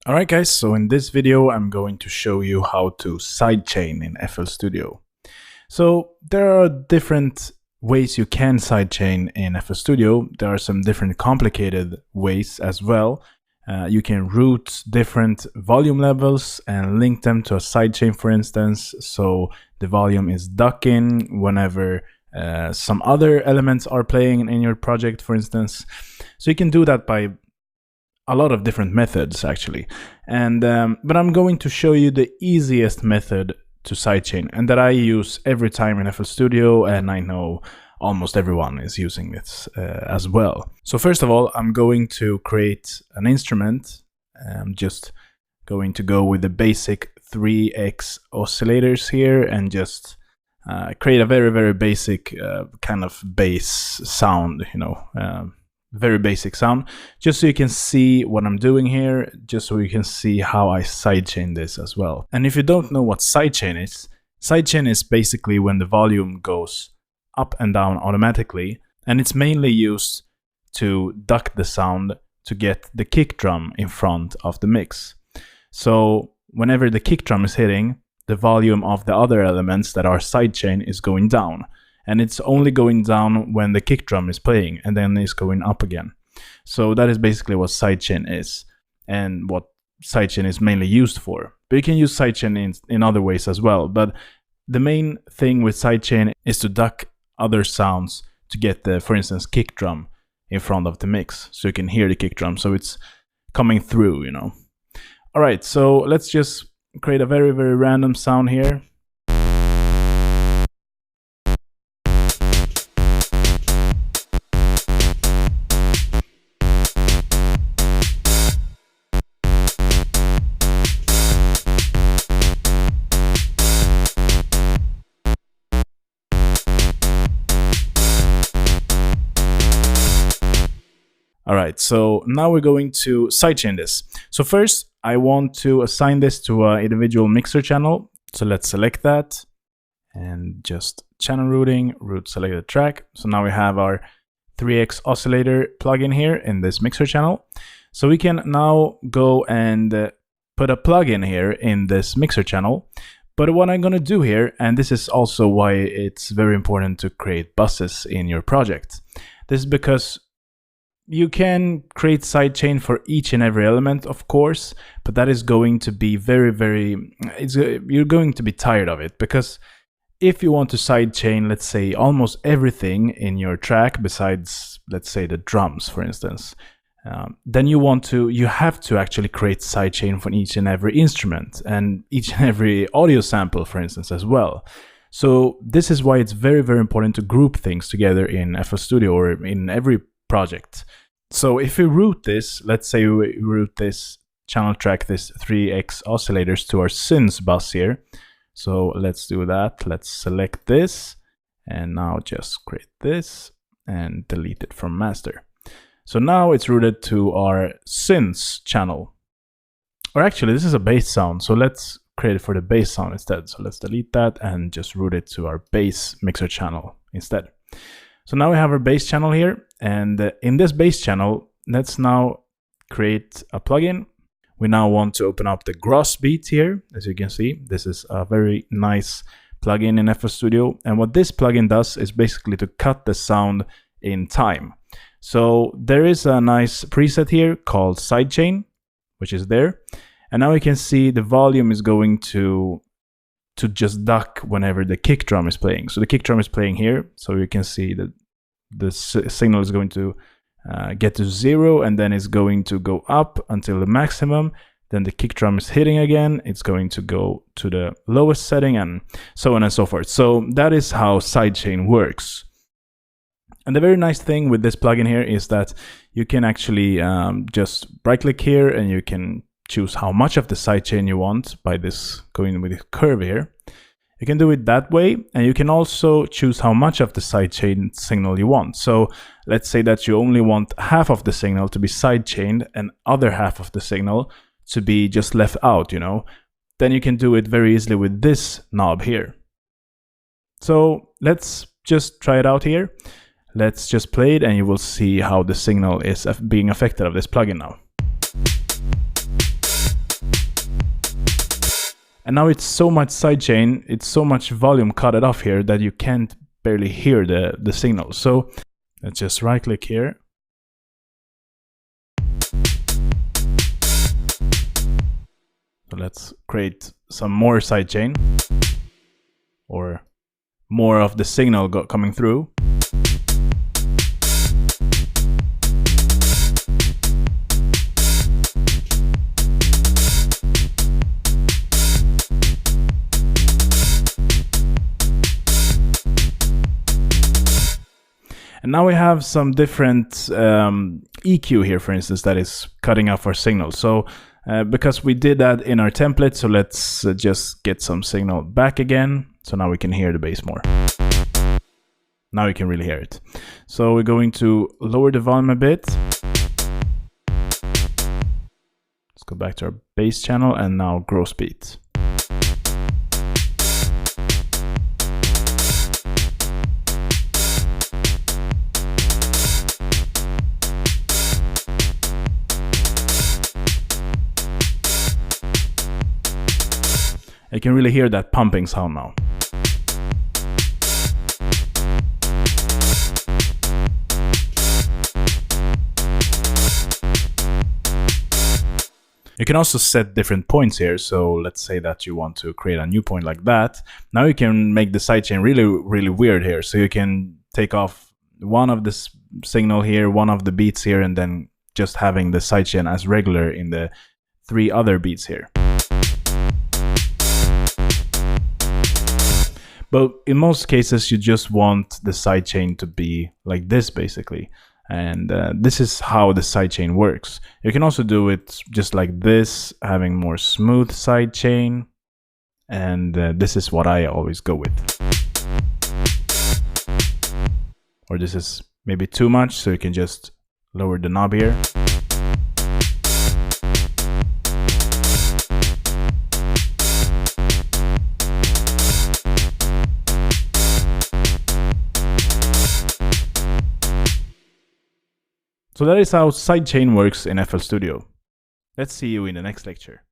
Alright guys, so in this video I'm going to show you how to sidechain in FL Studio. So there are different ways you can sidechain in FL Studio. There are some different complicated ways as well. You can route different volume levels and link them to a sidechain, for instance, so the volume is ducking whenever some other elements are playing in your project, for instance. So you can do that by a lot of different methods actually, and but I'm going to show you the easiest method to sidechain and that I use every time in FL Studio, and I know almost everyone is using this as well. So first of all, I'm going to create an instrument. I'm just going to go with the basic 3x oscillators here and just create a very basic kind of bass sound, you know, very basic sound, just so you can see what I'm doing here, just so you can see how I sidechain this as well. And if you don't know what sidechain is basically when the volume goes up and down automatically, and it's mainly used to duck the sound to get the kick drum in front of the mix. So whenever the kick drum is hitting, the volume of the other elements that are sidechain is going down. And it's only going down when the kick drum is playing, and then it's going up again. So that is basically what sidechain is, and what sidechain is mainly used for. But you can use sidechain in other ways as well. But the main thing with sidechain is to duck other sounds to get the, for instance, kick drum in front of the mix, so you can hear the kick drum, so it's coming through, you know. All right, so let's just create a very random sound here. Alright, so now we're going to sidechain this. So first, I want to assign this to an individual mixer channel. So let's select that and just channel routing, route selected track. So now we have our 3x oscillator plugin here in this mixer channel. So we can now go and put a plugin here in this mixer channel. But what I'm going to do here, and this is also why it's very important to create buses in your project. This is because you can create sidechain for each and every element, of course, but that is going to be you're going to be tired of it, because if you want to sidechain, let's say, almost everything in your track besides, let's say, the drums, for instance, then you have to actually create sidechain for each and every instrument and each and every audio sample, for instance, as well. So this is why it's very important to group things together in FL Studio or in every project. So if we route this, let's say we route this channel track, this 3x oscillators, to our synths bus here. So let's do that. Let's select this and now just create this and delete it from master. So now it's routed to our synths channel. Or actually, this is a bass sound, so let's create it for the bass sound instead. So let's delete that and just route it to our bass mixer channel instead. So now we have our bass channel here, and in this bass channel, let's now create a plugin. We now want to open up the gross beat here. As you can see, this is a very nice plugin in FL Studio, and what this plugin does is basically to cut the sound in time. So there is a nice preset here called Sidechain, which is there, and now we can see the volume is going to just duck whenever the kick drum is playing. So the kick drum is playing here, so you can see that the signal is going to get to 0, and then it's going to go up until the maximum. Then the kick drum is hitting again, it's going to go to the lowest setting, and so on and so forth. So that is how sidechain works. And the very nice thing with this plugin here is that you can actually just right click here and you can choose how much of the sidechain you want by this going with the curve here. You can do it that way, and you can also choose how much of the sidechain signal you want. So let's say that you only want half of the signal to be sidechained and other half of the signal to be just left out, you know. Then you can do it very easily with this knob here. So let's just try it out here. Let's just play it and you will see how the signal is being affected of this plugin now. And now it's so much sidechain, it's so much volume cut it off here that you can't barely hear the signal. So let's just right click here. So let's create some more sidechain, or more of the signal coming through. And now we have some different EQ here, for instance, that is cutting off our signal. So because we did that in our template, so let's just get some signal back again. So now we can hear the bass more. Now you can really hear it. So we're going to lower the volume a bit. Let's go back to our bass channel and now gross beat. You can really hear that pumping sound now. You can also set different points here. So let's say that you want to create a new point like that. Now you can make the sidechain really weird here. So you can take off one of this signal here, one of the beats here, and then just having the sidechain as regular in the 3 other beats here. But in most cases, you just want the sidechain to be like this, basically. And this is how the sidechain works. You can also do it just like this, having more smooth sidechain. And this is what I always go with. Or this is maybe too much, so you can just lower the knob here. So that is how sidechain works in FL Studio. Let's see you in the next lecture.